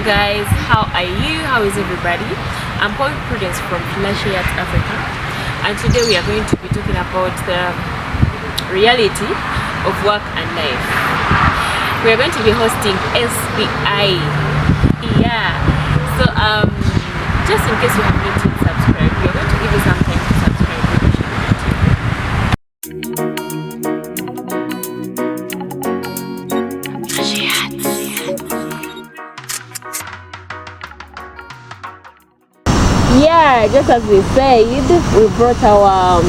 guys, how are you? How is everybody? I'm Paul Prudence from FLARSHY Africa, and today we are going to be talking about the reality of work and life. We are going to be hosting SBI. Yeah. So just in case you have not yet subscribed, we are going to give you some time to subscribe. Yeah, just as we said, we brought our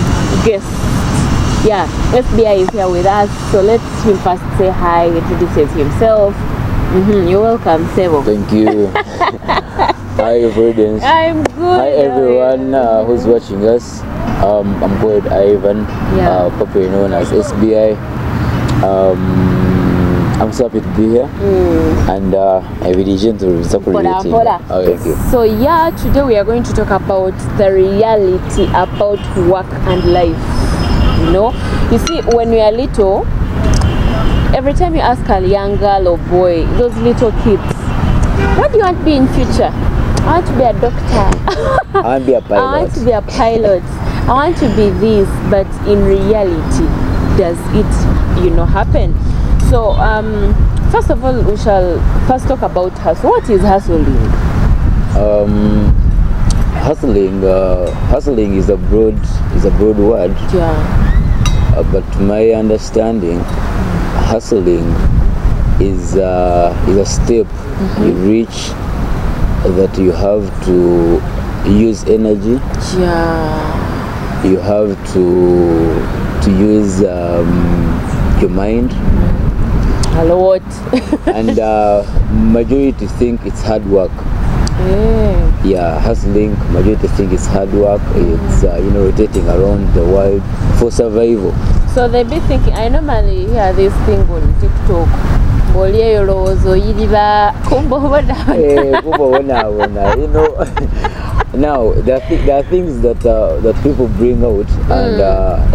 guest. Yeah, SBI is here with us, so let's him first say hi, introduce himself. You're welcome, Sebo. Thank you. Hi, Prudence. I'm good. Hi, everyone who's watching us. I'm called Ivan, popularly known as SBI. I'm so happy to be here, and I will begin to support you. Oh, thank you. So yeah, today we are going to talk about the reality about work and life. You know, you see, when we are little, every time you ask a young girl or boy, those little kids, what do you want to be in future? I want to be a doctor. I want to be a pilot. I want to be a pilot. I want to be this, but in reality, does it, happen? So, first of all, we shall first talk about hustle. What is hustling? Hustling is a broad word. Yeah. But to my understanding, hustling is a step you reach that you have to use energy. Yeah. You have to use your mind. A lot. And majority think it's hard work. Yeah, hustling, majority think it's hard work. It's rotating around the world for survival. So they be thinking, I normally hear this thing on TikTok. Now there are things that people bring out, and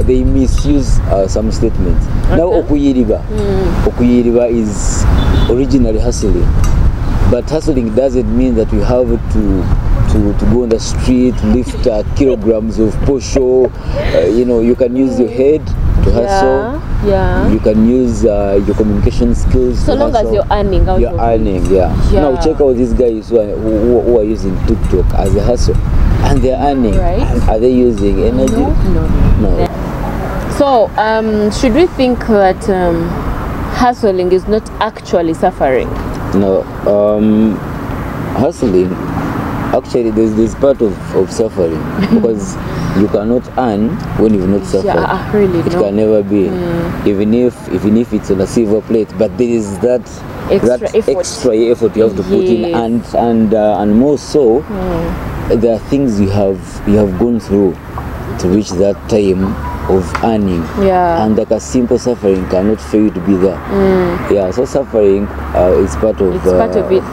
they misuse some statements. Okay. Now okuyiriba is originally hustling, but hustling doesn't mean that you have to go on the street, lift kilograms of posho. You can use your head to hustle. Yeah. You can use your communication skills. So long as you're earning. You're earning, yeah. Now check out these guys who are using TikTok as a hustle, and they're earning. Right. Are they using energy? No. So should we think that hustling is not actually suffering? No. Hustling, actually, there's part of suffering because you cannot earn when you've not suffered. Yeah, really, it can never be. Even if it's on a silver plate, but there is that extra effort you have to put in, and more so, there are things you have gone through to reach that time of earning. Yeah. And like a simple suffering cannot fail to be there. Yeah, so suffering is part of it.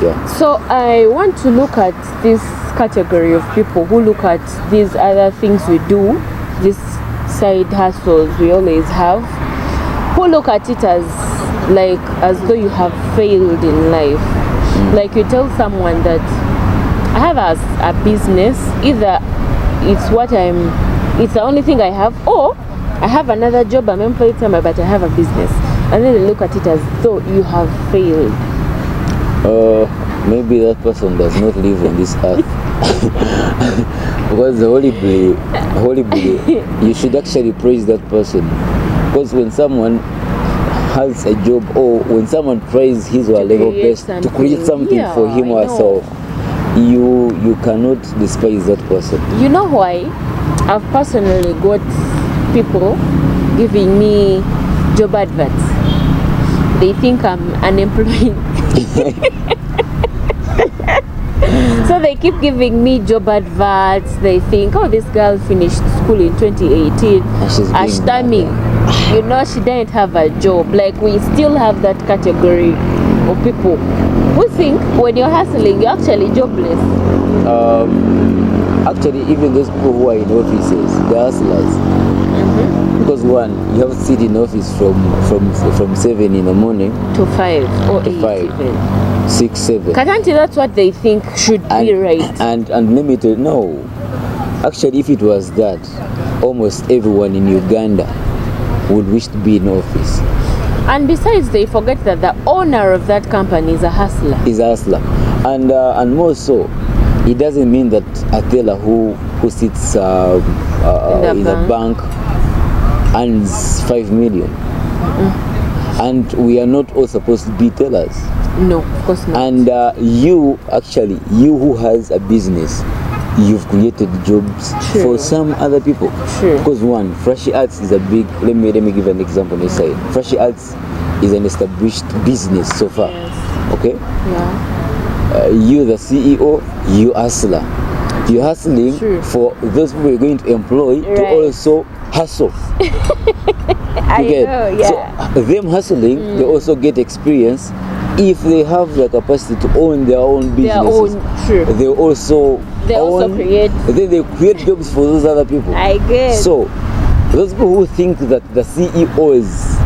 Yeah. So I want to look at this category of people who look at these other things we do, these side hustles we always have, who look at it as though you have failed in life. Like you tell someone that I have a business, either it's the only thing I have, or I have another job, I'm employed somewhere, but I have a business. And then they look at it as though you have failed. Maybe that person does not live on this earth. Because the Holy Bible, you should actually praise that person. Because when someone has a job, or when someone tries his or her level best to create something for him or herself, you cannot despise that person. You know why? I've personally got people giving me job adverts. They think I'm unemployed. So they keep giving me job adverts. They think, oh, this girl finished school in 2018. Ashtami, she didn't have a job. Like, we still have that category of people who think when you're hustling, you're actually jobless. Actually, even those people who are in offices, they're hustlers. Because one, you have to sit in office from 7 in the morning to 5 or to 8 5, even. 6, 7. Katanti, that's what they think should be right. And let me tell you, no. Actually, if it was that, almost everyone in Uganda would wish to be in office. And besides, they forget that the owner of that company is a hustler. And more so, it doesn't mean that a teller who sits in the bank earns 5 million. And we are not all supposed to be tellers. No, of course not. And you who has a business, you've created jobs for some other people. Because one, Flashy Arts is a big, let me give an example on this side. Flashy Arts is an established business so far. Okay? Yeah. You the CEO, you hustler. You're hustling for those people you're going to employ to also hustle. I know, yeah. So them hustling, they also get experience. If they have the capacity to own their own businesses, they also create. Then they create jobs for those other people. I guess. So those people who think that the CEOs,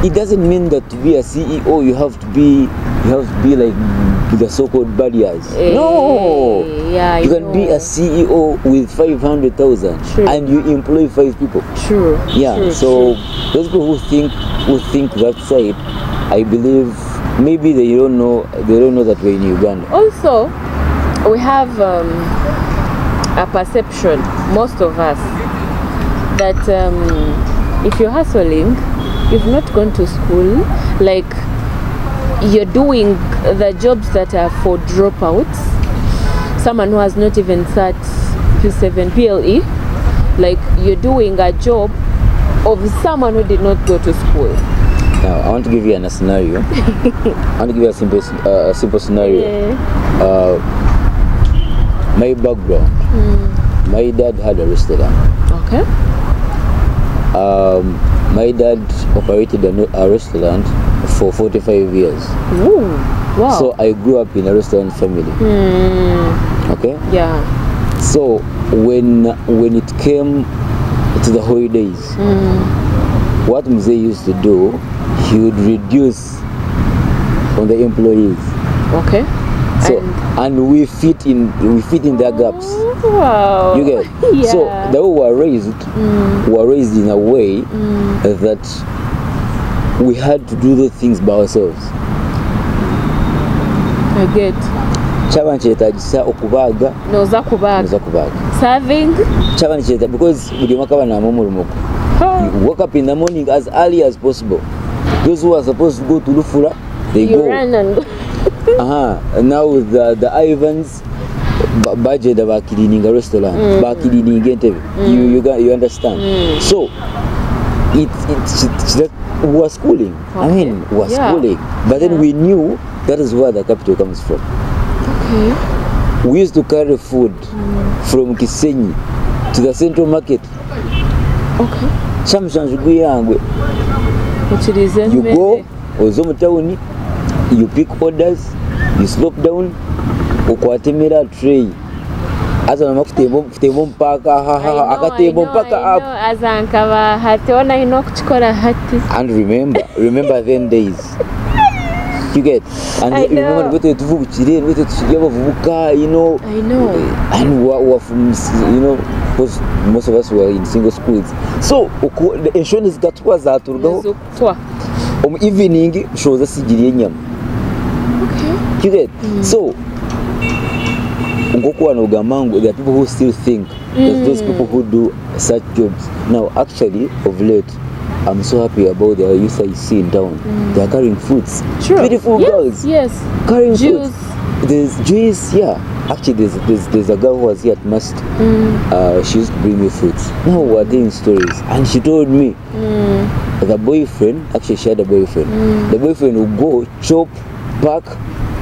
it doesn't mean that to be a CEO you have to be like the so-called barriers. No. Yeah, you can be a CEO with 500,000 and you employ 5 people. True. Yeah. So those people who think that side, I believe maybe they don't know that we're in Uganda. Also, we have a perception, most of us, that if you're hustling, you've not gone to school, like you're doing the jobs that are for dropouts, someone who has not even sat P7 PLE, like you're doing a job of someone who did not go to school. Now, I want to give you a scenario. I want to give you a simple scenario. My background. My dad had a restaurant. Okay. My dad operated a restaurant for 45 years. Ooh, wow. So I grew up in a restaurant family. Okay? Yeah. So when it came to the holidays, what Mzee used to do, he would reduce on the employees. Okay. So and we fit in their gaps. Wow. You get? Yeah. So the way we were raised in a way that we had to do those things by ourselves. I get. Chaba nkyetagisa okubaga noza kubaga serving chaba nkyeta because buli makaba na mamulumuko. You wake up in the morning as early as possible. Those who are supposed to go to Lufula, they go. Run and And now with the Ivans budget about cleaning a restaurant, about cleaning you understand. So it's we were schooling. Okay. I mean, we were schooling, but then we knew that is where the capital comes from. Okay. We used to carry food from Kisenyi to the central market. Okay. You go ozo mu town, you pick orders, you slope down, ukwatemera tray. Aza na kutembo mpaka akatembo mpaka up. Azankaba hationa inokuchikora hati. And remember then days. You get? And you remember what to vuchire, what to shigaba vuka, you know. I know. And we were from, you know, because most of us were in single schools. So the insurance that was that to evening shows us sigiri. Okay. You get? So there are people who still think that those people who do such jobs. Now actually of late I'm so happy about the youth I see in town. They are carrying fruits. True. Beautiful girls. Yes. Carrying fruits. There's juice, yeah. Actually there's a girl who was here at Must. She used to bring me fruits. Now we're doing stories. And she told me the boyfriend, actually she had a boyfriend. The boyfriend will go, chop, pack,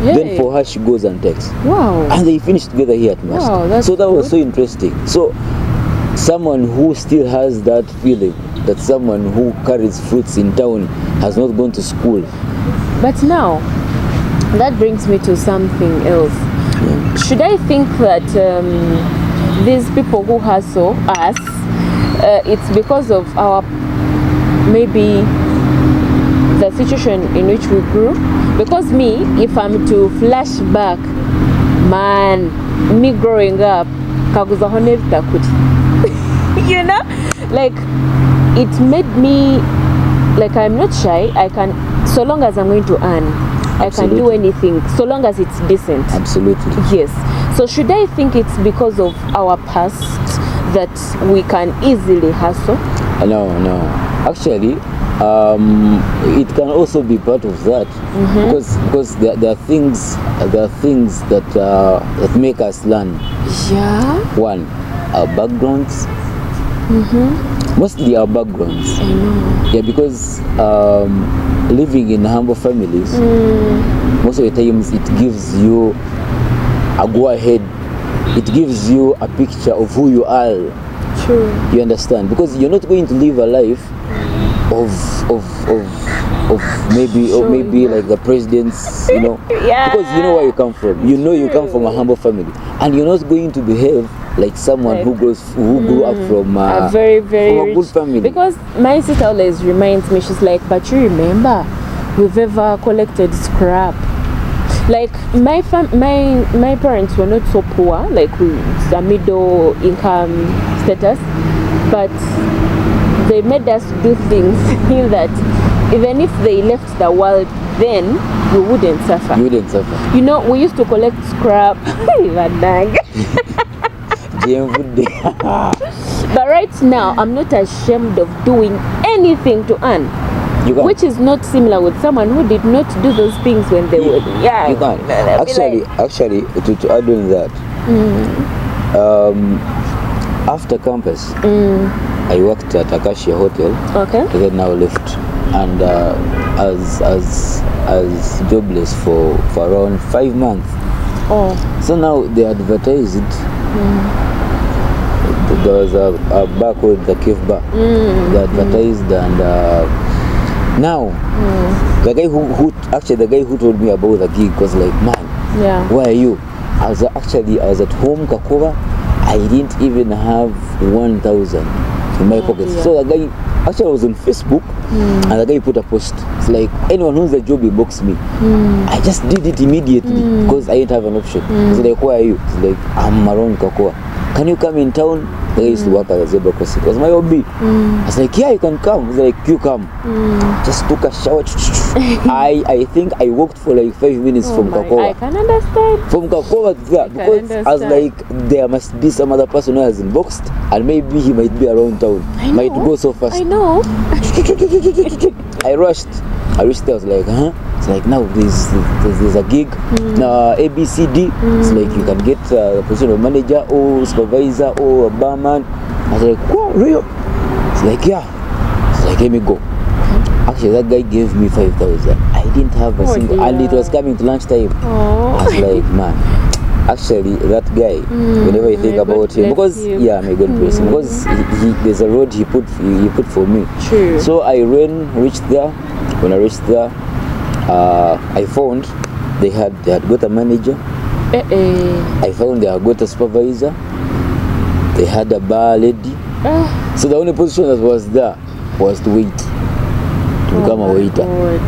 then for her she goes and takes. Wow. And they finished together here at Must. Wow, that's so that was so interesting. So someone who still has that feeling that someone who carries fruits in town has not gone to school. But now, that brings me to something else. Should I think that these people who hustle us it's because of our maybe the situation in which we grew. Because me, if I'm to flash back, man, me growing up, kaguza hone vitakuti. You know, like it made me like I'm not shy. I can, so long as I'm going to earn, I can do anything so long as it's decent. Absolutely. Yes. So should I think it's because of our past that we can easily hustle? No. Actually, it can also be part of that, because there are things that make us learn. Yeah. One, our backgrounds. Mostly our backgrounds. I know. Yeah, because living in humble families, most of the times it gives you a go ahead. It gives you a picture of who you are. True. You understand? Because you're not going to live a life of maybe like the presidents, you know. Yeah. Because you know where you come from. You know you come from a humble family, and you're not going to behave like someone who grew up from a very from a good family. Because my sister always reminds me, she's like, but you remember, we've ever collected scrap. Like my parents were not so poor, like a middle income status, but they made us do things that even if they left the world, then we wouldn't suffer. You wouldn't suffer. You know, we used to collect scrap. But right now, I'm not ashamed of doing anything to earn. Which is not similar with someone who did not do those things when they were young. You can. Actually, to add on that, after campus, I worked at Acacia Hotel. Okay. And then now left, and as jobless for around 5 months. Oh. So now they advertised. There was a bar called the Cave Bar. They advertised and. Now, the guy who told me about the gig was like, man, where are you? I was at home, Kakova. I didn't even have 1,000 in my pockets. So the guy actually was on Facebook, and the guy put a post. It's like, anyone who's a job, inbox me. I just did it immediately because I didn't have an option. It's like, where are you? It's like, I'm around Kakova. Can you come in town? The guy used to work at a zebra crossing. It was my hobby. I was like, yeah, you can come. He's like, you come. Just took a shower. I think I walked for like 5 minutes from Kakova. I can understand. From Kakova to there. Because I was like, there must be some other person who has inboxed, and maybe he might be around town. Might go so fast. I know. I rushed. I reached there. I was like, It's like, now there's a gig, ABCD. It's like you can get a position of manager or supervisor or a barman. I was like, wow, real? It's like, yeah. It's like, let me go. Actually, that guy gave me 5,000. I didn't have a single, and it was coming to lunchtime. I was like, man. Actually, that guy, whenever I think about him, because may God bless him, because there's a road he put for me. True. So I reached there. When I reached there, I found they had got a manager. I found they had got a supervisor. They had a bar lady. So the only position that was there was to wait, to become a waiter. God.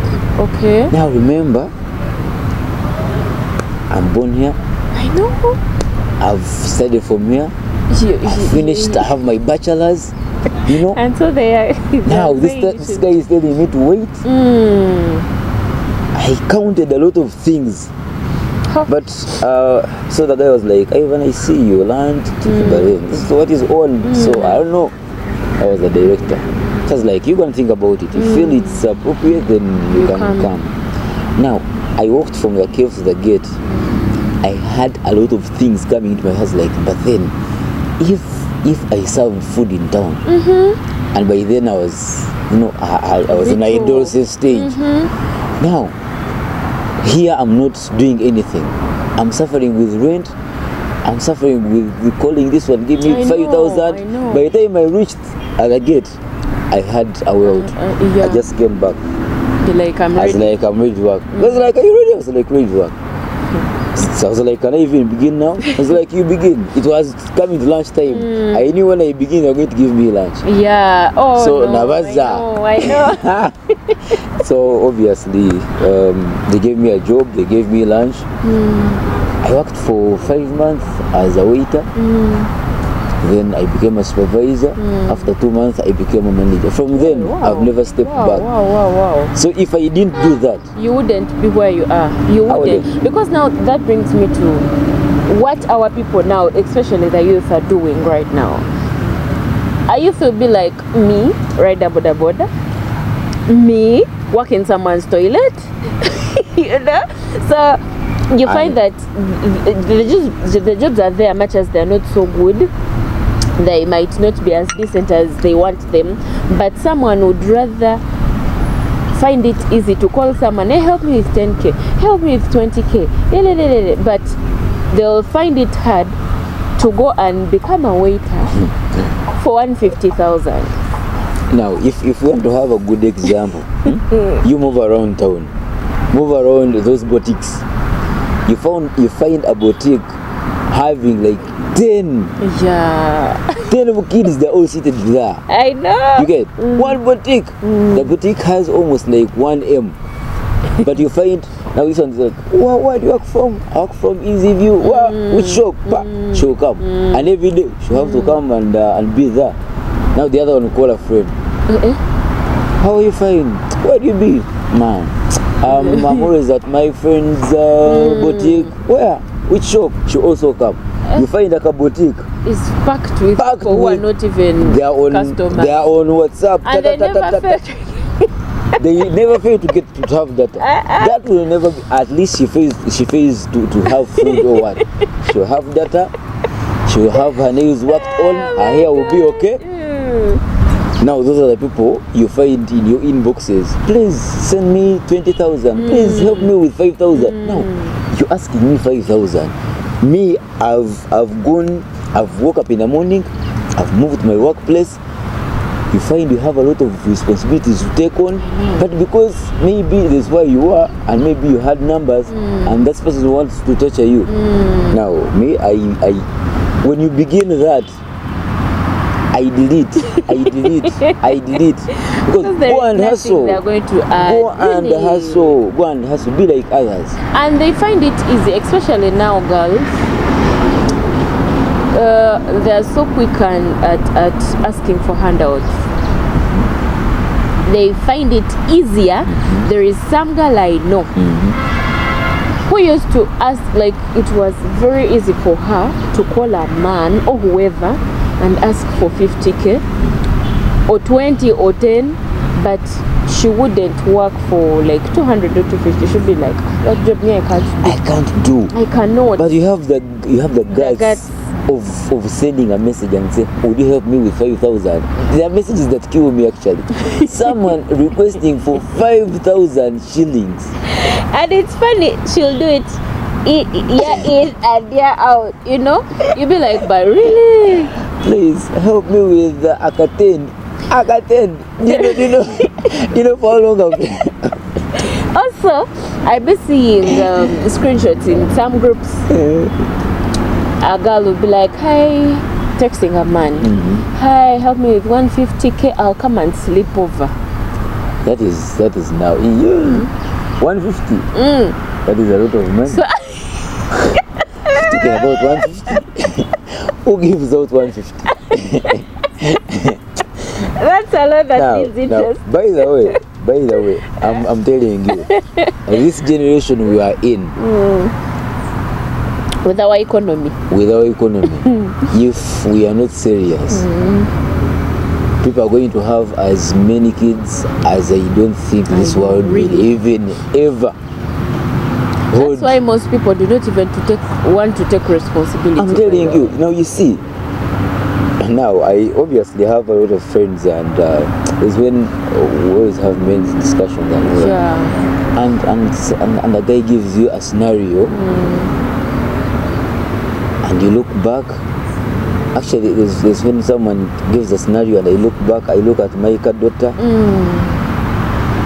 Okay. Now remember, I'm born here. I know. I've studied from here. I finished. I have my bachelor's. You know. And so they are. Now this guy is telling me to wait. I counted a lot of things. But so the guy was like, when I see you land, this is what is on. So I don't know. I was the director. So I was like, you can think about it. If you feel it's appropriate, then you can come. Now I walked from the cave to the gate. I had a lot of things coming into my house, like, but then if I served food in town, and by then I was, I was in an adolescent stage. Now here I'm not doing anything. I'm suffering with rent. I'm suffering with calling this one, give me 5,000. By the time I reached at the gate, I had a world. I just came back. You're like, I'm ready. I was like, I'm ready to work. I was like, are you ready? I was like, ready to work. So I was like, can I even begin now? I was like, you begin. It was coming to lunchtime. I knew when I begin, you're going to give me lunch. Yeah. Oh, so no, I know. So obviously, they gave me a job, they gave me lunch. I worked for 5 months as a waiter. Then I became a supervisor. After 2 months, I became a manager. From then, I've never stepped back. Wow. So if I didn't do that, you wouldn't be where you are. You wouldn't. Because now that brings me to what our people now, especially the youth, are doing right now. I used to be like me, ride a boda boda. Me, work in someone's toilet. You know? So you find that the jobs are there, much as they're not so good. They might not be as decent as they want them, but someone would rather find it easy to call someone, hey, help me with 10k, help me with 20k, but they'll find it hard to go and become a waiter for 150,000. Now, if you want to have a good example, you move around town, move around those boutiques. You find a boutique having like 10 kids, they're all seated there. I know. You get one boutique. The boutique has almost like 1 M. But you find now this one's like, where do you work from? I work from Easy View. Which shop? She'll come. And every day she'll have to come and be there. Now the other one will call a friend. How are you fine? Where do you be? Man, I'm always at my friend's boutique. Where? Which shop? She'll also come. You find like a boutique is packed with people who are not even customers. They are on WhatsApp. And they never fail to get to have data. That will never be. At least she fails to have food or what. She'll have data. She'll have her nails worked on. Her hair will be okay. Now those are the people you find in your inboxes. Please send me 20,000. Please help me with 5,000. Now you're asking me 5,000. Me, I've woke up in the morning, I've moved to my workplace. You find you have a lot of responsibilities to take on, but because maybe that's where you are, and maybe you had numbers, and that person wants to torture you. Now, me, I when you begin that, I delete. Because go and hustle. They're going to add. Go and hustle. Be like others. And they find it easy, especially now, girls. They're so quick at asking for handouts. They find it easier. There is some girl I know who used to ask, like, it was very easy for her to call a man or whoever and ask for 50k or 20 or 10, but she wouldn't work for like 200 or 250. She'd be like, that job me I can't do. I cannot. But you have the guts of sending a message and say, would you help me with 5,000? There are messages that kill me actually. Someone requesting for 5,000 shillings. And it's funny, she'll do it year in and year out, you know? You'll be like, but really? Please help me with Akaten. You know for how long I've been. Also, I've been seeing screenshots in some groups. A girl will be like, hey, texting a man, hi, help me with 150k, I'll come and sleep over. That is now 150. That is a lot of money. So thinking about 150. Who gives out 150? That's a lot that is interesting. By the way, I'm telling you, this generation we are in, with our economy, if we are not serious, people are going to have as many kids as I don't think this world will even ever hold. That's why most people do not even want to take responsibility. I'm telling you, now you see, now I obviously have a lot of friends, and it's when we always have men's discussions and and the guy gives you a scenario, and you look back. Actually, there's when someone gives a scenario and I look back, I look at my daughter,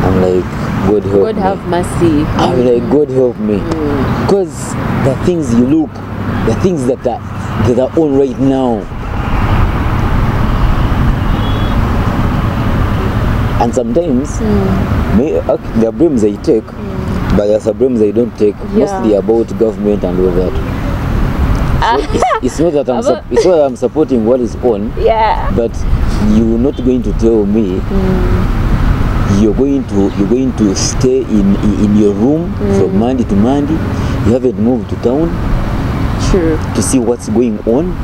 I'm like, God help God me. have mercy. I'm like, God help me. Because the things you look, the things that are on right now. And sometimes, there are blames I take, but there's some blames I don't take. Mostly about government and all that. So it's not that it's not that I'm supporting what is on. Yeah. But you're not going to tell me you're going to stay in your room from Monday to Monday. You haven't moved to town. True. To see what's going on.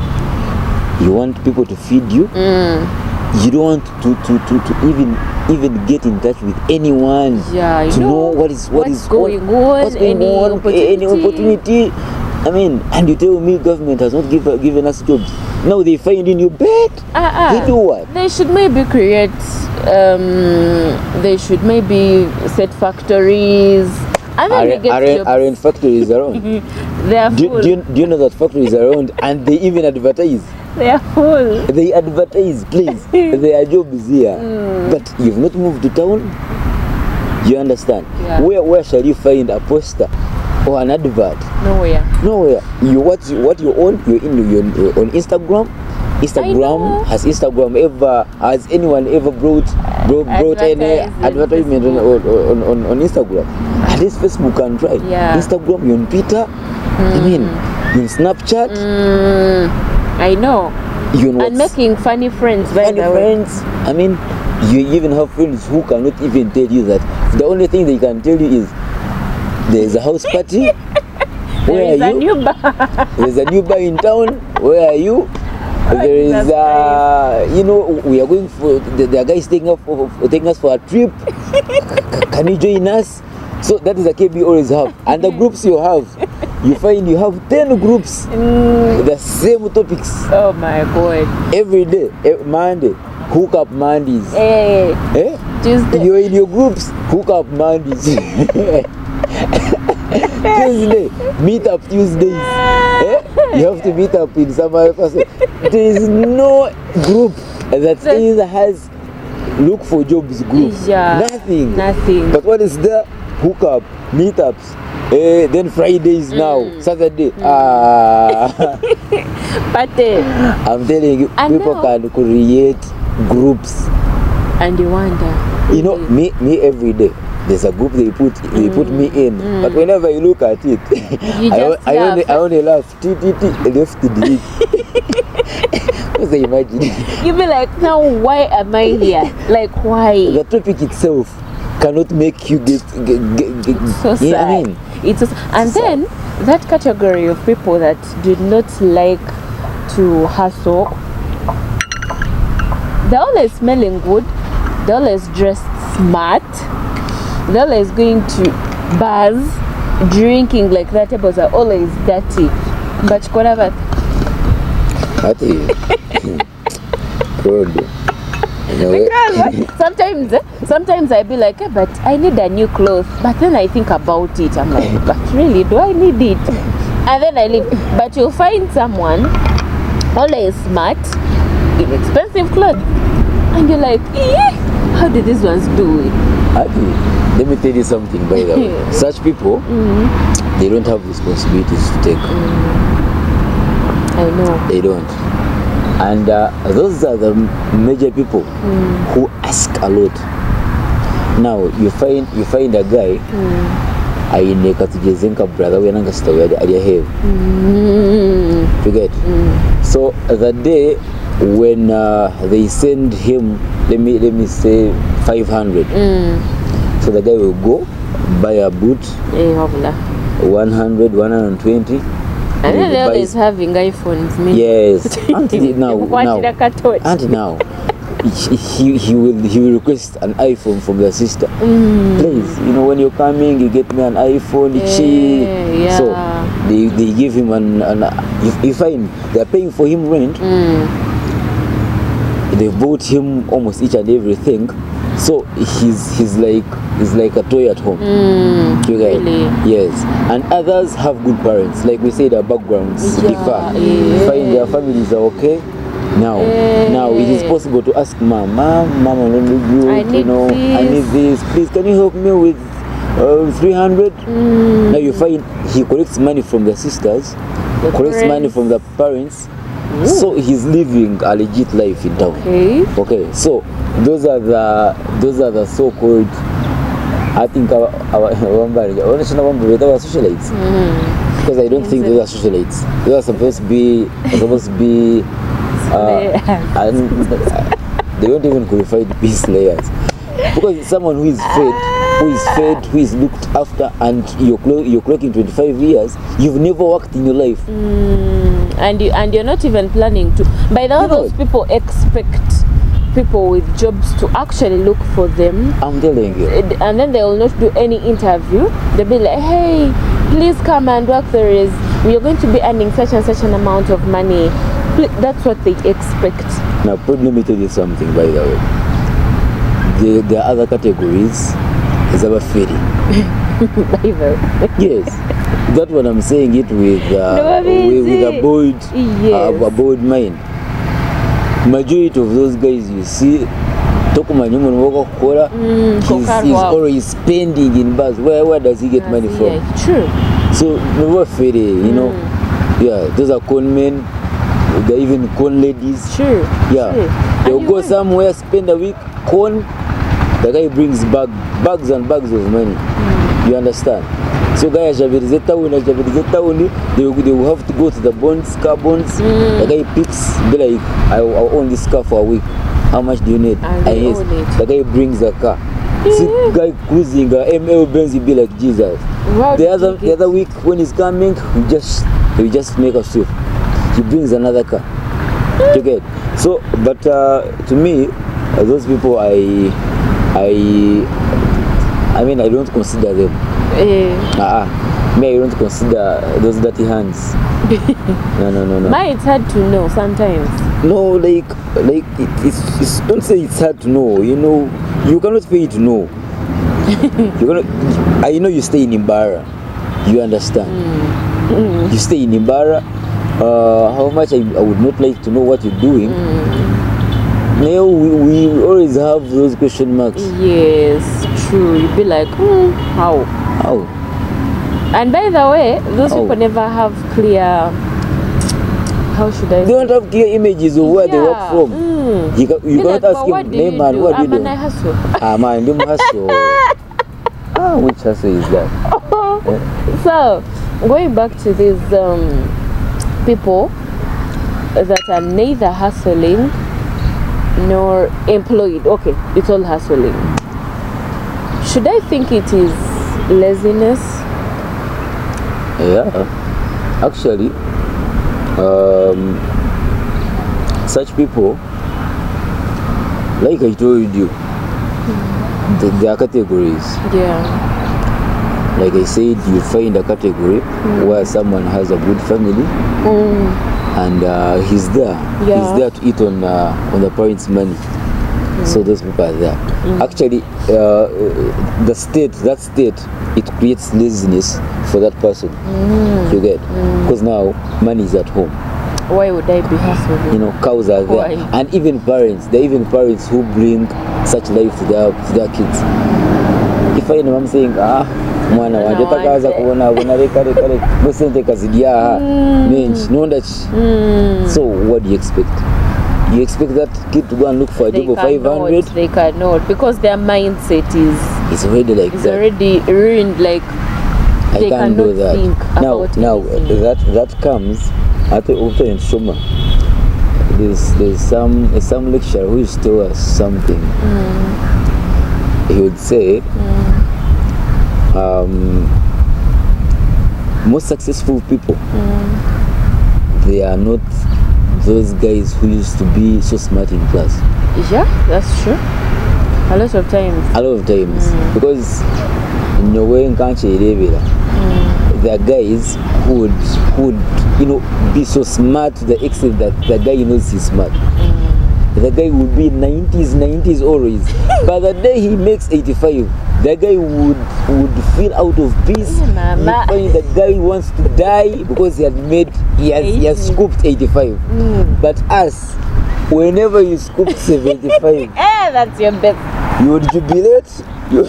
You want people to feed you. You don't want to even get in touch with anyone. Yeah, to know what's going on, any opportunity. I mean, and you tell me government has not given us jobs. Now they find in your bed. They do what? They should maybe create. They should maybe set factories. And then aren't factories around? They are full. Do you know that factories are around and they even advertise? They are full. They advertise, please. There are jobs here. But you've not moved to town. You understand? Yeah. Where shall you find a poster or an advert? Nowhere. What you own? You're on Instagram. Has anyone ever brought any advertisement on Instagram? At least Facebook can try. Yeah. Instagram, you're on Twitter. I mean, you're on Snapchat. I know. And making funny friends. I mean, you even have friends who cannot even tell you that. The only thing they can tell you is there's a house party. Where are you? There's a new bar in town. Where are you? There is we are going for the guys taking us for a trip. Can you join us? So that is the KB you always have. And the groups you have, you find you have 10 groups with the same topics. Oh my God. Every day, Monday, hook up Mondays. Tuesday. You're in your groups, hook up Mondays. Tuesday, meet up Tuesdays. You have to meet up in some other person. There is no group that has look for jobs group. Nothing. But what is there? Hook up, meetups. Then Fridays now, Saturday. Party. I'm telling you, people can create groups. And you wonder. You know, me every day. There's a group they put me in, but whenever you look at it, I only laugh. Left to delete. What's the imagine? You be like, now why am I here? Like why? The topic itself cannot make you get so sad. You know what I mean? And then that category of people that did not like to hustle, they're always smelling good, they're always dressed smart, they're always going to bars, drinking like their tables are always dirty. But whatever. Because sometimes I be like, but I need a new clothes. But then I think about it. I'm like, but really, do I need it? And then I leave. But you'll find someone always smart, in expensive clothes, and you're like, how did these ones do it? Let me tell you something, by the way. Such people, they don't have responsibilities to take. I know. They don't. And those are the major people who ask a lot. Now you find a guy aine katugezenka brother we nanga story ali ahead. You get? So the day when they send him, let me say 500. So the guy will go buy a boot. 100, 120. And then they're always having iPhones. Yes. Until now, he will request an iPhone from the sister. Please, when you're coming, you get me an iPhone. Yeah. So they give him you find they're paying for him rent. They bought him almost each and everything. So he's like a toy at home. You guys? Really? Yes. And others have good parents. Like we say, their backgrounds differ. Find their families are okay. Now it is possible to ask Mom, I need this. Please, can you help me with 300. Now you find he collects money from the sisters, collects money from the parents. So he's living a legit life in town. Okay, so those are the so-called, I think our socialites. Because I don't think those are socialites. Those are supposed to be they don't even qualify to be slayers. Because it's someone who is fed, who is looked after, and you're clocking 25 years, you've never worked in your life. And you're not even planning to. By the way, those people expect people with jobs to actually look for them. I'm telling you. And then they will not do any interview. They'll be like, hey, please come and work. You're going to be earning such and such an amount of money. That's what they expect. Now, let me tell you something, by the way. There are other categories. Is about feeding. Yes, that's what I'm saying it with a bold mind. Majority of those guys you see, he's always spending in bars. Where does he get money from? True. So never feeding, you know. Yeah, those are con men. They're even con ladies. True. Yeah, they'll go somewhere, spend a week, con. The guy brings bags and bags of money. You understand? So guy they will have to go to the car bonds. The guy picks, be like, I'll own this car for a week. How much do you need? And yes, the guy brings the car. See guy cruising ML Benz, he be like Jesus. The other week when he's coming, he just make a swift. He brings another car. You get? So but to me, those people I mean, I don't consider them. Me, I don't consider those dirty hands. No. My, it's hard to know sometimes. No, like it's don't say it's hard to know. You know, you cannot pay to know. I know you stay in Imbara. You understand? You stay in Imbara. How much I would not like to know what you're doing. Now we always have those question marks. Yes, true. You'd be like, how? And by the way, those people never have clear. How should I? They don't have clear images of where they work from. You cannot ask him, hey man, what do you do? Man, I hustle. Man, you hustle. Which hustle is that? So, going back to these people that are neither hustling nor employed. Okay, it's all hustling. Should I think it is laziness? Yeah, actually, such people, like I told you, there are categories. Yeah. Like I said, you find a category where someone has a good family. And he's there to eat on the parents' money. So those people are there. Actually, that state, it creates laziness for that person. You get? Because now money is at home. Why would I be hustling? You know, cows are there. Why? And even parents, there are even parents who bring such life to their kids. If I know, I'm saying, mwana wanje takaza kuona reka musente kazidia menshi nonda so what do you expect? You expect that kid to go and look for a job of 500? They cannot, because their mindset is already like that. It's already ruined. Like I can't do that. Now that comes at the in Shoma. There's some lecturer who used to tell us something. He would say most successful people, they are not those guys who used to be so smart in class. Yeah, that's true. A lot of times. Because in your way in country, there are guys who would be so smart to the extent that the guy knows he's smart. The guy would be 90s always. By the day he makes 85, the guy would feel out of peace. You find the guy wants to die because he has scooped 85. But us, whenever you scoop 75, that's your best. you would jubilate. You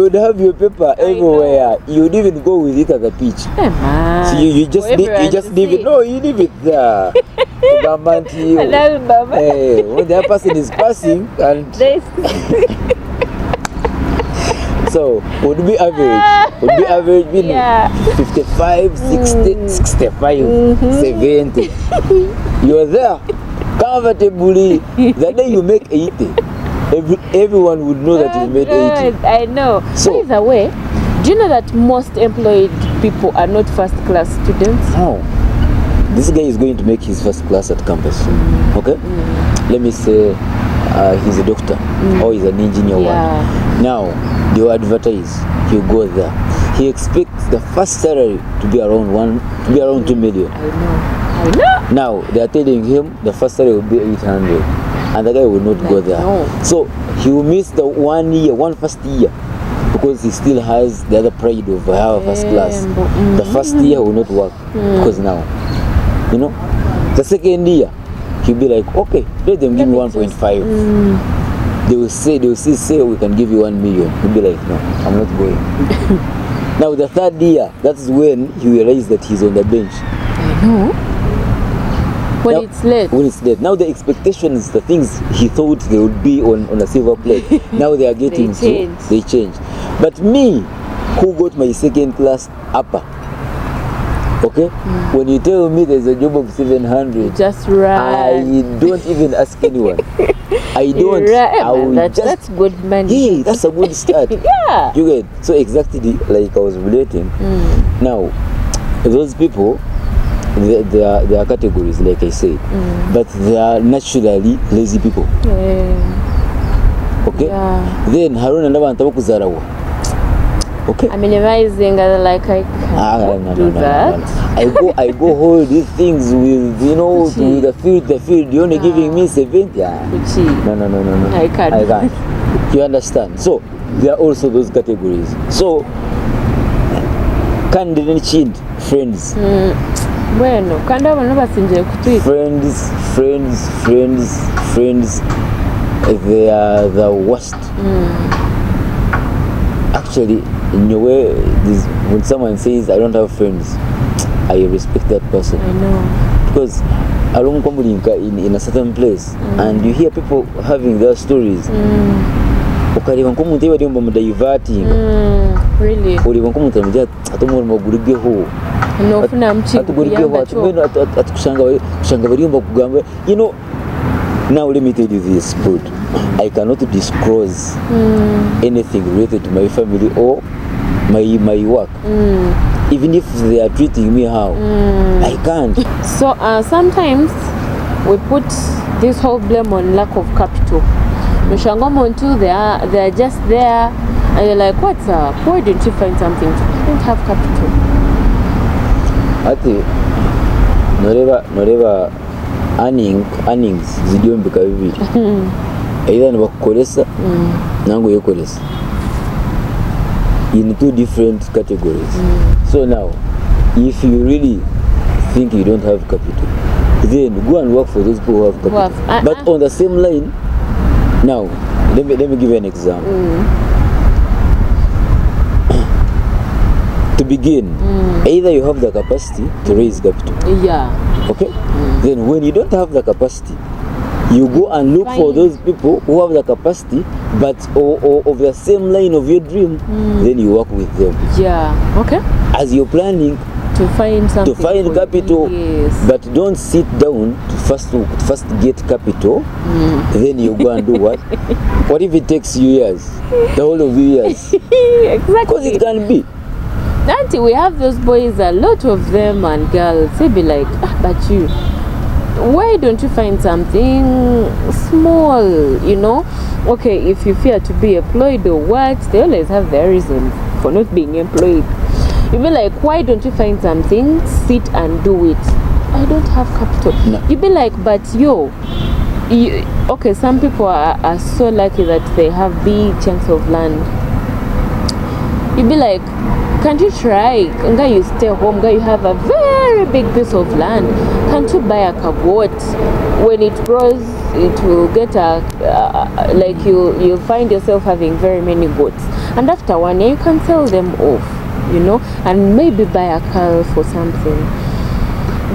would have your paper everywhere. You would even go with it at the beach. Hey, man. So you just leave it. No, you leave it there. Hey, when the person is passing and so would be average Yeah. 55, 60, 65, 70. You're there comfortably. The day you make 80, everyone would know that you made 80. I know. So, by the way, do you know that most employed people are not first class students? no. This guy is going to make his first class at campus. Okay? Let me say he's a doctor or he's an engineer. Yeah. Now, they will advertise. He'll go there. He expects the first salary to be around 2 million. I know. Now, they are telling him the first salary will be 800. And the guy will not go there. No. So, he will miss the one first year. Because he still has the other pride of first class. The first year will not work. Because now, you know, the second year, he'll be like, okay, let them give me 1.5. They will say we can give you 1 million. He'll be like, no, I'm not going. Now the third year, that's when he realizes that he's on the bench. I know. When it's late. Now the expectations, the things he thought they would be on a silver plate, now they are getting they change. But me, who got my second class upper, okay, when you tell me there's a job of 700, just right. I don't even ask anyone. I don't. That's good money. Yeah, that's a good start. Yeah. You get so exactly like I was relating. Now, those people, they are categories, like I said, but they are naturally lazy people. Okay. Yeah. Then Haruna ndabanta bakuzarawa. Okay. I'm minimizing, like I can't do that. I go hold these things with, you know, with the field. You're only giving me 70. Yeah. No. I can't. You understand? So there are also those categories. So candidate friends. Bueno, kanda abantu basinje kutwika. Friends. They are the worst. Actually, in a way, when someone says I don't have friends, I respect that person. I know. Because along in a certain place, and you hear people having their stories. Really? You know, now let me tell you this, but I cannot disclose anything related to my family or my work. Even if they are treating me how, I can't. So sometimes we put this whole blame on lack of capital. Too, they are just there, and you're like, what's up? Why didn't you find something? I don't have capital. Ati, noreba earnings zidyombeka bibiri. Either nibakukolesa nangu yekolesa. In two different categories. So now, if you really think you don't have capital, then go and work for those people who have capital. But on the same line, now let me give you an example. To begin, either you have the capacity to raise capital. Yeah. Okay? Then when you don't have the capacity, you go and look for those people who have the capacity, but or of the same line of your dream, then you work with them. Yeah. Okay. As you're planning to find something, to find capital, yes. But don't sit down to first get capital, then you go and do what? What if it takes you years? The whole of years? Exactly. Because it can be. Auntie, we have those boys, a lot of them, and girls, they be like, but you, why don't you find something small, you know? Okay, if you fear to be employed or what, they always have their reason for not being employed. You be like, why don't you find something, sit and do it? I don't have capital. No. You be like, but okay, some people are so lucky that they have big chunks of land. You you'd be like, can't you try? Nga you stay home, nga you have a very big piece of land. Can't you buy a goat? When it grows, it will get like you'll find yourself having very many goats. And after 1 year, you can sell them off, you know, and maybe buy a cow for something.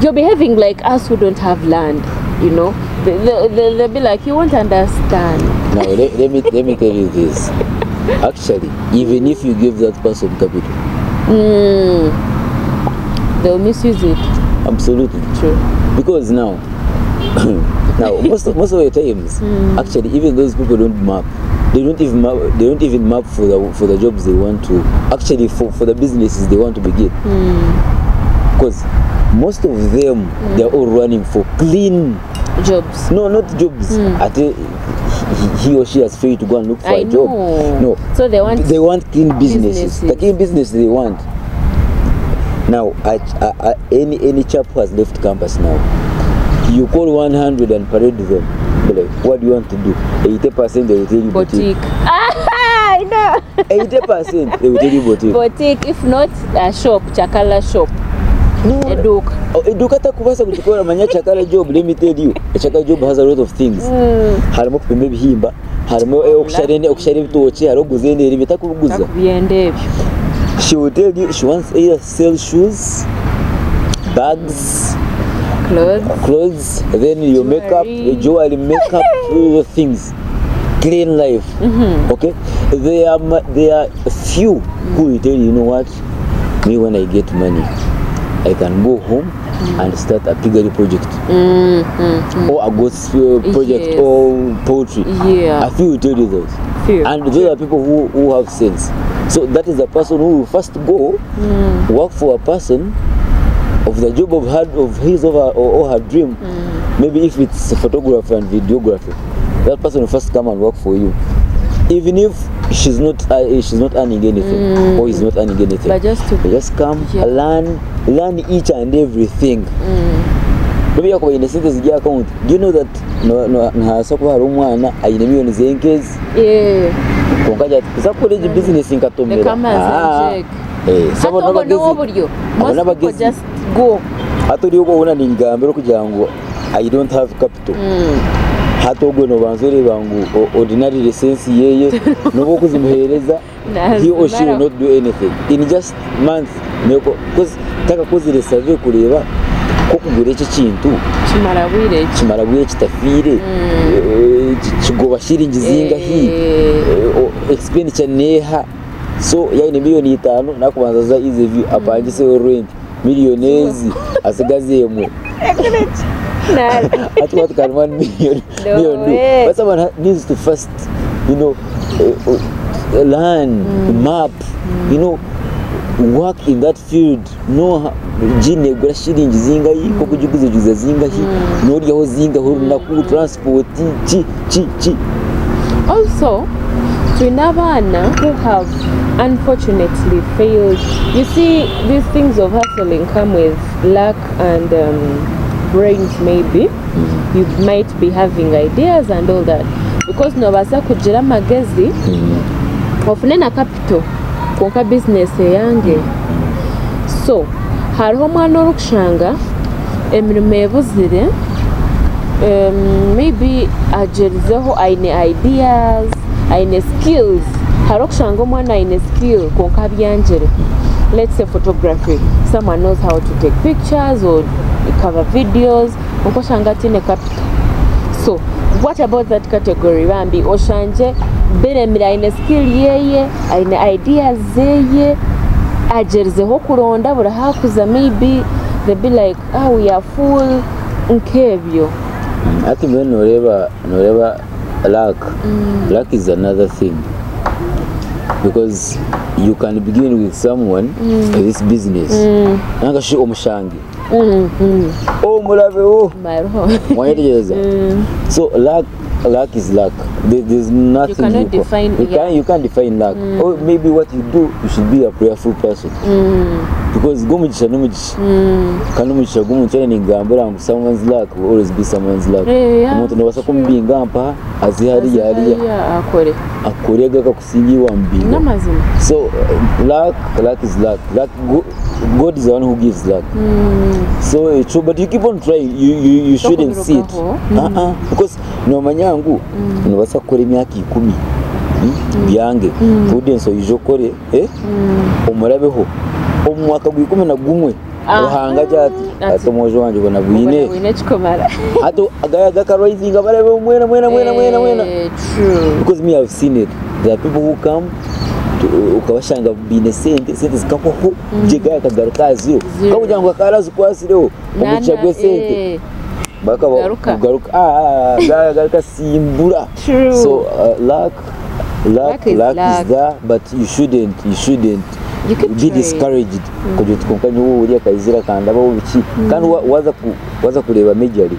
You're behaving like us who don't have land, you know. They'll be like, you won't understand. Now, let me tell you this. Actually, even if you give that person capital, they'll misuse it. Absolutely True. Because now most of the times, actually, even those people don't map. They don't even map for the jobs they want to. Actually, for the businesses they want to begin. Because most of them, they're all running for clean jobs. No, not jobs. He or she has failed to go and look for a job. No. So they want clean businesses. The clean business they want. Now, any chap who has left campus now, you call 100 and parade them. Be like, what do you want to do? 80% they will tell you boutique. I know. 80% they will tell you boutique. Boutique, if not a shop, chakala shop. No, eduka takubasa kuchukua manya chakala job. Let me tell you, a chakala job has a lot of things. Harimo kupima bihimba, harimo okushare bitoche, haro guzende rimeta kuguza. She will tell you she wants either sell shoes, bags, clothes, then your makeup, jewelry, makeup, all things, clean life. Okay, there are few who will tell you, you know what, me when I get money, I can go home and start a piggery project or a gospel project or poetry. A few will tell you those. And those are people who have sense. So that is a person who will first go work for a person of the job of his or her dream. Maybe if it's photography and videography, that person will first come and work for you, even if she's not earning anything or is not earning anything. But just come, learn each and everything. Maybe you in the sentence account. Do you know that no sakuba rumwana ayine millions zenkezi? Konkaja college business inkatomera. Someone most just go. Atolioko una ningambero kugira ngo I don't have capital. Hatogwe no banzore bangu ordinary license yeye no kuzimuhereza. He or she will not do anything in just month. Because taka kozire survey kureba ko kugura iki kintu kimarabwire kitafire kigoba shiringi zinga hi expenditure neha. So yaine milioni 5 nakubanza za easy view apangise rent millionaires asigazemwe at what can 1 million do. But someone needs to first, you know, learn, map, you know, work in that field. No jine gura shiringi zinga yi ko kujiguza zinga hi no ryaho zinga huruna ku transport chi. Also, to Navana who have unfortunately failed. You see, these things of hustling come with luck and brains. Maybe you might be having ideas and all that, because nobasa kugira magezi ofune na capital konka business yange. So hariho mwana orukushanga emirimo ebuzire, maybe agerizeho aine ideas, aine skills. Hariho kushanga omwana aine skill konka byanjere. Let's say photography, someone knows how to take pictures or cover videos, okoshanga tine capital. So what about that category? Bambi oshanje beremira aine skill yeye, aine ideas zeye, agerizeho kuronda burahakuza. Maybe they be like, we are full nkebyo. I think when noreba luck is another thing, because you can begin with someone this business nangashi omushangi mulabe mwayetegeza. So luck is luck. There's nothing you can't define luck. Or maybe what you do, you should be a prayerful person. because gumugisha n'umugisha kandi umugisha gumucyane ningambira ngo someone's luck will always be someone's luck umuntu nobasa kumbinga mpa azihari yari akore gaka kusingi wambinga n'amazima. So luck is luck. God is the one who gives luck. So it's true, but you keep on trying. You shouldn't see it. Because no manyangu nobasa kore imyaka 10 byange prudence oyijokore omurabeho omwaka gwikumi na gumwe ruhanga cyati atomojo wanje bona bwine chikomara ato agayaga karoizinga barebe mwena true, because me I've seen it. There are people who come ukabashanga bine sente zikakoho jega yakagaruka zero kabujango akarazi kwasireho omucagwe sente baka garuka garuka simbura. So luck is there, but you shouldn't be discouraged kujo tukonkanye wo uri akazira kanda babo biki kandi waza kureba majorly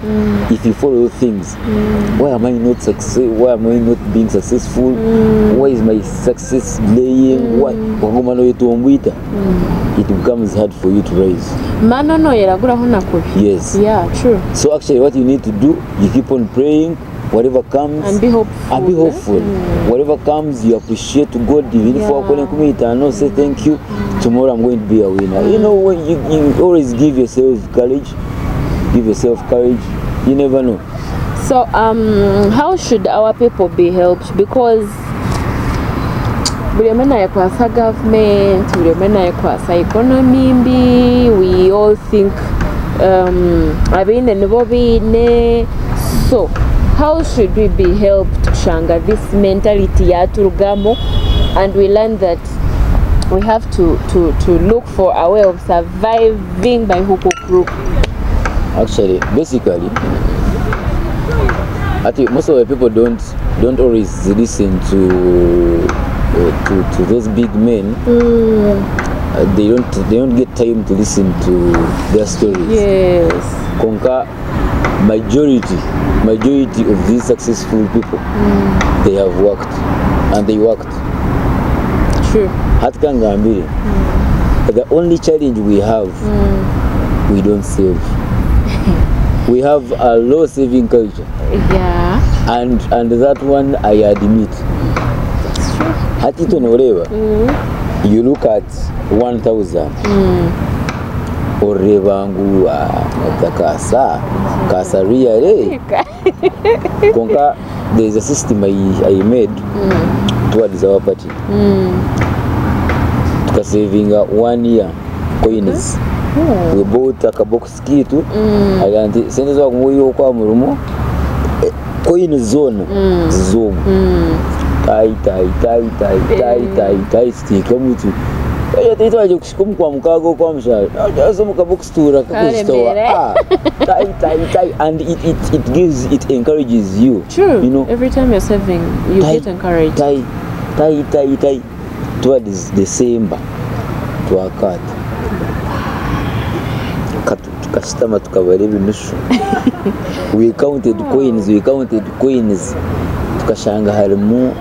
if you follow things, why am I not being successful, why is my success delaying, what ngoma no yetumbwita, it becomes hard for you to rise. Mano no yeragura ho nakobi. Yes, yeah, true. So actually what you need to do, you keep on praying. Whatever comes, and be hopeful. Whatever comes, you appreciate to God. Even if I couldn't say thank you. Tomorrow I'm going to be a winner. You know, when you always give yourself courage. You never know. So, how should our people be helped? Because government, economy, we all think so how should we be helped kushanga this mentality ya turugamo, and we learn that we have to look for a way of surviving by hook or crook? Actually, basically, I think most of the people don't always listen to those big men. They don't get time to listen to their stories. Yes. Konka, majority of these successful people, they have worked, and they worked. True. The only challenge we have, we don't save. We have a low saving culture. Yeah. And that one I admit. That's true. You look at 1,000. Orebangu kasa real konka. There is a system I made towards our party. Tuka saving 1 year coins. We bought a box kitu aganti sente zo kumwiyo kwa murumo coin zone zoom tai stick mutu eyo titwaje kushikumu kwa mukago kwa mshara azo mukabox tura kakustoa tai and it encourages you. True. You know, every time you're saving you get encouraged. Tai towards December to akat customer tukabarebe nushu. we counted coins tukashanga harimo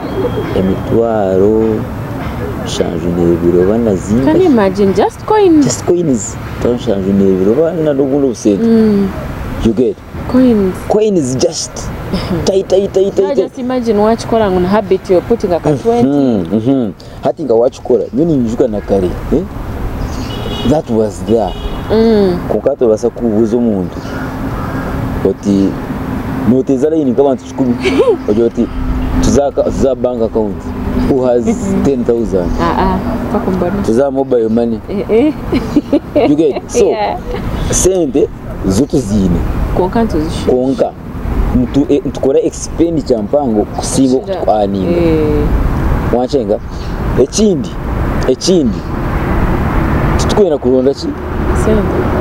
emitwaro change nebiro banazi. Can you imagine just coins don't change nebiro bana nogulo busente. You get coins just tai. Just imagine watch kola nguna habit you're putting a 20. Hati nga watch kola nyoni njuka na kare that was there. Konkato basa kubuza umuntu oti notezala yini kabantu 10 ojoti tuza bank account who has 10,000 tuza mobile money. You get so yeah. Sente zote zine konka mtu tukora expenditure mpango kusingo kutwaninga wanchenga ekindi tukwena kuronda ki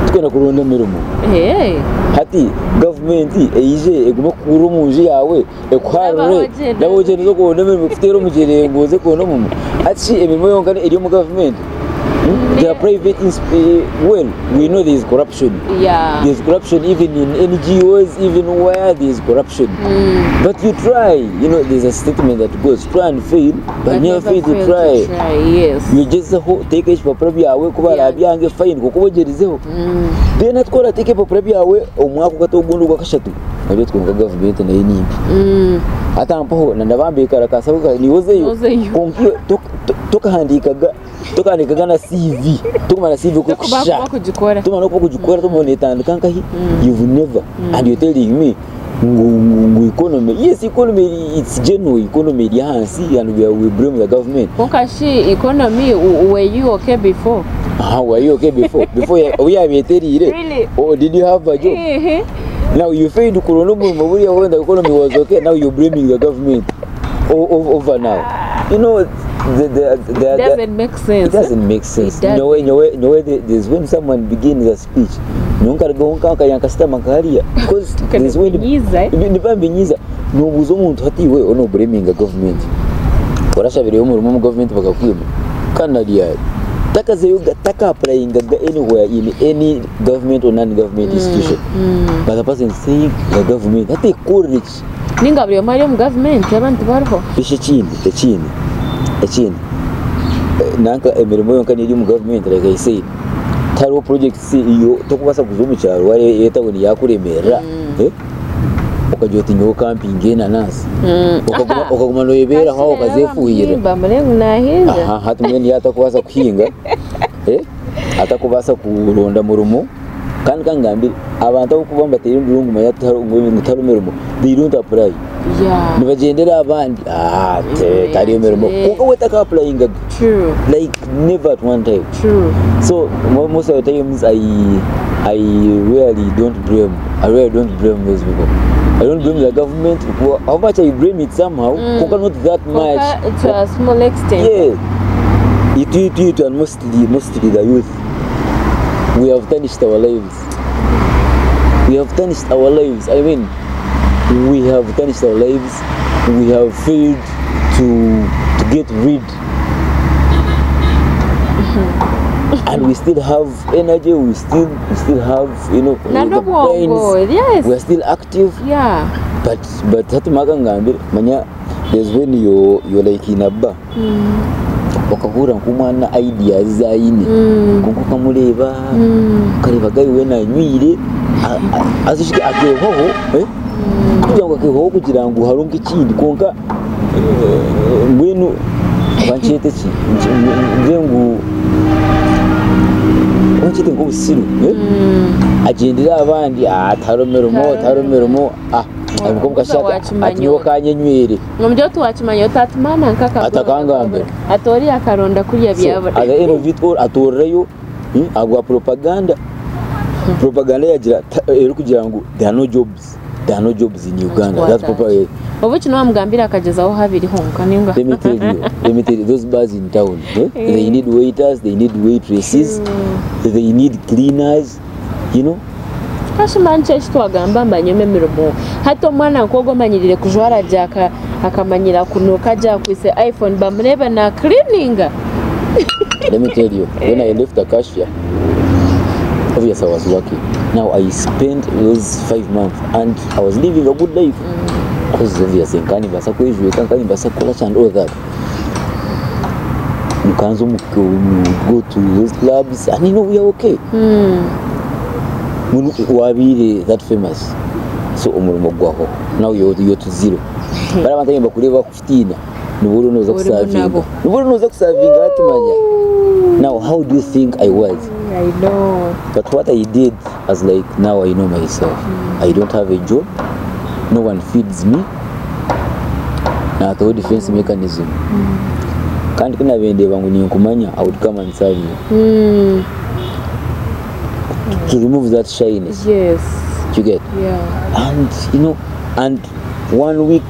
tukwena kuronda mirumo. Hati government eije eguma kurumunji yawe ekwarure nabogene zo ko nemere mufitero mugerengoze ko no mu ati emirimo yongane iri mu government They are private. Well, we know there is corruption. Yeah. There is corruption even in NGOs, even where there is corruption. But you try. You know, there's a statement that goes, try and fail, but never fail to try. Yes. You just take it for probably away kuba labyange fine kokubogerizeho. Then atkola take for probably away omwaka gatogundu gwakashatu. Nabyo twumva government nayo nimbi. Ata mpo na ndabambe karakasa niwozeyo. Konkio tokahandikaga na CV. Tukumana CV ko kusha. Tumana ko kujikora tumone tandikanka hi. You've never and you're telling me economy. Yes, economy, it's genuine economy hansi and we blame the government. Konkashi economy, were you okay before? Were you okay before? Before we have a really? Or did you have a job? Now you failed to when the economy was okay, now you're blaming the government over now. You know, doesn't make sense. It doesn't make sense. No way, there's when someone begins a speech. Because there's when no blaming the government. Government taka applying anywhere in any government or non-government institution. But the person saying the government, that they courage. Ninga brio mariam government abantu barho. Echini. Nanka emirimo yonka niri mu government like I say. Taro project CEO tokubasa kuzumu cyaro wari yeta ngo yakuremera. Ukajoti nyo camping ena nasi. Ukaguma no yebera hawo kazefuhira. Bamurengu nahinga. Hatumwe yata kubasa kuhinga. Atakubasa kuronda mu rumo. Kandi kangambira abantu bakubamba batera ndurungu mayataro ngutarumerumo they don't apply. Yeah. Nibagendera abandi tari merumo kuko wetaka applying. True. Like never at one time. True. So most of the times I really don't blame those people. I don't blame the government. How much I blame it somehow? Not that much. To a small extent. Yeah. It and mostly the youth. We have tarnished our lives. I mean, we have tarnished our lives. We have failed to get rid. And we still have energy. We still have, you know, the brains. Yes. We are still active. Yeah. But hatu magangambira manya there's when you're like in a bar. Wakahura nkumwana ideas zaine kuko kamureba kareba gayi we na nywire azishike akehoho kugira ngo akehoho kugira ngo harunga ikindi konka mwenu banchete ki ngengu banchete ngo busiru agendera abandi taromeromo Mukobwa shaka atiyo kanyenywere ngomjo tuwachimanya tatumana nkaka atakangambe atori akaronda kuriya byaba aga eno vitol atoreyo agwa propaganda yagira ero kugira ngo there are no jobs in Uganda. That's propaganda. Obuchi no amugambira akagezaho habiri honka ninga. Let me tell you those bars in town, they need waiters, they need waitresses, they need cleaners, you know. Kashimanche twagamba mbanyome mirumo hato mwana nkogo manyirire kujwara jaka akamanyira kunuka ja kwise iPhone bamreba na cleaning. Let me tell you, when I left the cashier, obviously I was working. Now I spent those 5 months and I was living a good life. Because obviously kani basa kwejuwe kani basa kola and all that. Mkanzo go to those clubs and you know we are okay. Wabire that famous. So umurimo gwaho. Now you're to zero. Bara bantanye bakureba kufitina. Nuburu noza kusavinga atumanya. Now how do you think I was? I know. But what I did was like now I know myself. I don't have a job. No one feeds me. Na the defense mechanism. Can't kuna bende bangu ninkumanya I would come and serve you. To remove that shyness. Yes. You get? Yeah. And you know, and 1 week,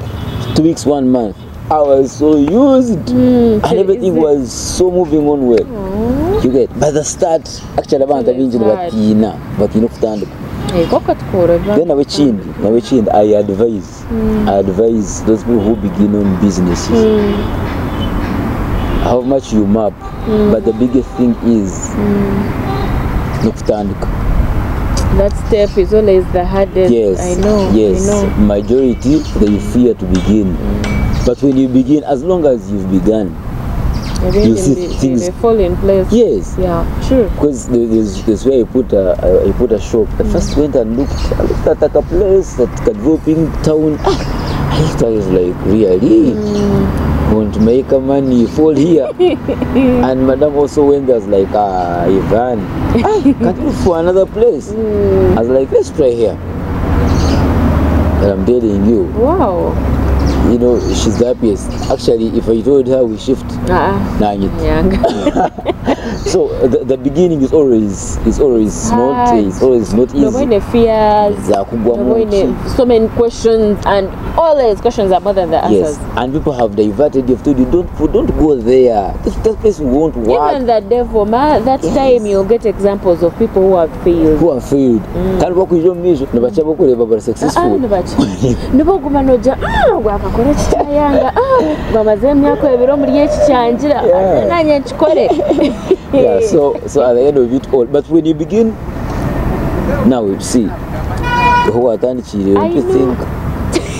2 weeks, 1 month, I was so used and everything was so moving on well. Aww. You get? By the start, actually abantu binjye batina, but you know kutanda. Then I advise those people who begin on businesses. how much you map, but the biggest thing is nokutandika. That step is always the hardest. Yes, I know. yes. I know. Majority they fear to begin, but when you begin, as long as you've begun, you see things they fall in place. Yes. Yeah, true. Because there's where I put a shop. I first went and looked at a place that developing town. I was like, really? Want to make a money, fall here. And madam also went there, was like, Ivan, can't you look for another place? I was like, let's try here. And I'm telling you. Wow. You know, she's the happiest. Actually, if I told her we shift, so the beginning is always not easy. Nobody fears. So many questions, and all those questions are more than the answers. Yes, and people have diverted. You've told you don't go there. That place won't work. Even the devil, that time you'll get examples of people who have failed. Can't work with your mission. Never successful. Akora kitayanga bamaze emyaka ebiro muri ekicyangira nanye nkikore. Yeah, so at the end of it all, but when you begin, now you see who atandikire, don't you think?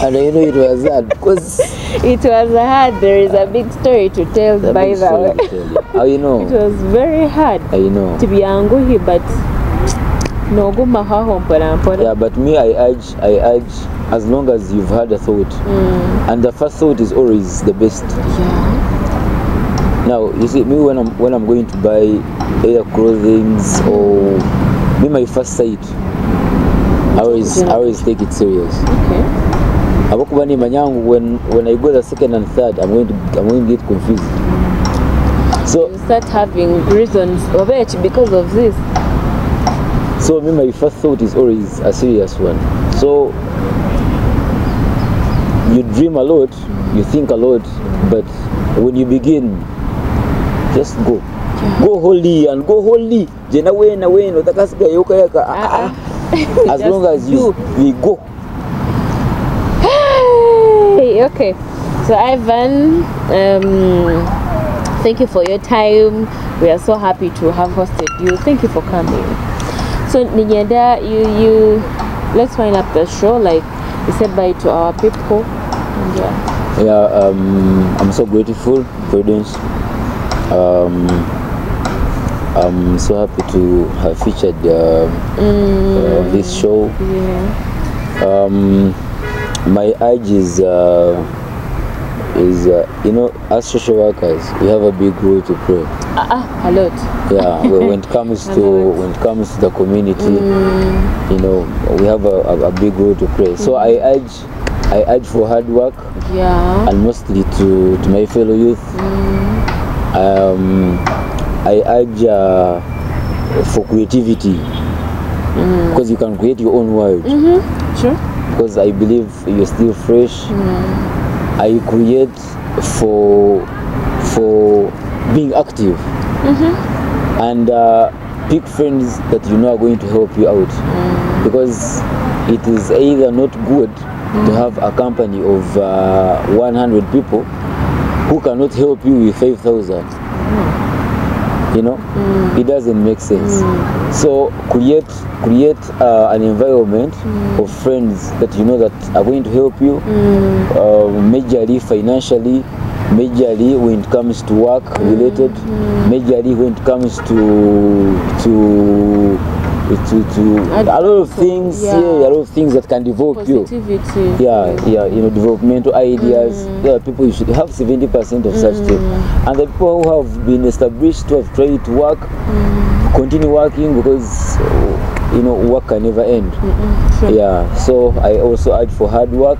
And you know it was hard because it was hard. There is a big story to tell, by the way. How you know? It was very hard. I know. To be anguhi, but no go mahaho mpora. Yeah, but me, I urge, as long as you've had a thought, and the first thought is always the best. Yeah. Now you see me when I'm going to buy either clothing or me, my first sight, I always take it serious. Okay. When I go the second and third, I'm going to get confused. So you start having reasons of it because of this. So me, my first thought is always a serious one. So you dream a lot, you think a lot, but when you begin, just go. Go wholly and go wholly. As long as you go. Hey, okay. So Ivan, thank you for your time. We are so happy to have hosted you. Thank you for coming. So Nigenda, you let's wind up the show. Like you said bye to our people. I'm so grateful, Prudence. I'm so happy to have featured this show. My urge is you know, as social workers, we have a big role to play. A lot. Yeah, when it comes to the community, you know, we have a big role to play. So I urge for hard work. Yeah. And mostly to my fellow youth. I urge for creativity, because you can create your own world. Sure. Because I believe you're still fresh. I create for being active, and pick friends that you know are going to help you out, because it is either not good to have a company of 100 people who cannot help you with 5,000. You know, it doesn't make sense. So create an environment of friends that you know that are going to help you, majorly financially, majorly when it comes to work related, majorly when it comes to a lot of things, a lot of things that can develop you. You know, developmental ideas. There are people you should have 70% of such things, and the people who have been established, to have tried to work, continue working, because you know, work can never end. Sure. Yeah, so I also urge for hard work.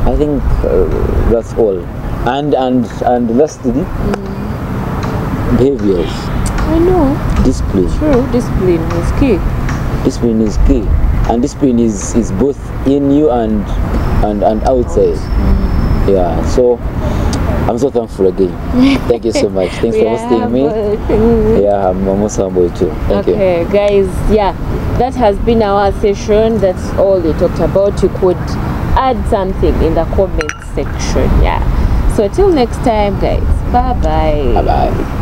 I think that's all, and lastly, behaviors. I know. Discipline. True, discipline is key. Discipline is key, and discipline is both in you and outside. Yeah, so I'm so thankful again. Thank you so much. Thanks for hosting me. Yeah, I'm almost humble too. Thank you. Okay, guys. Yeah, that has been our session. That's all we talked about. You could add something in the comment section. Yeah. So till next time, guys. Bye bye. Bye bye.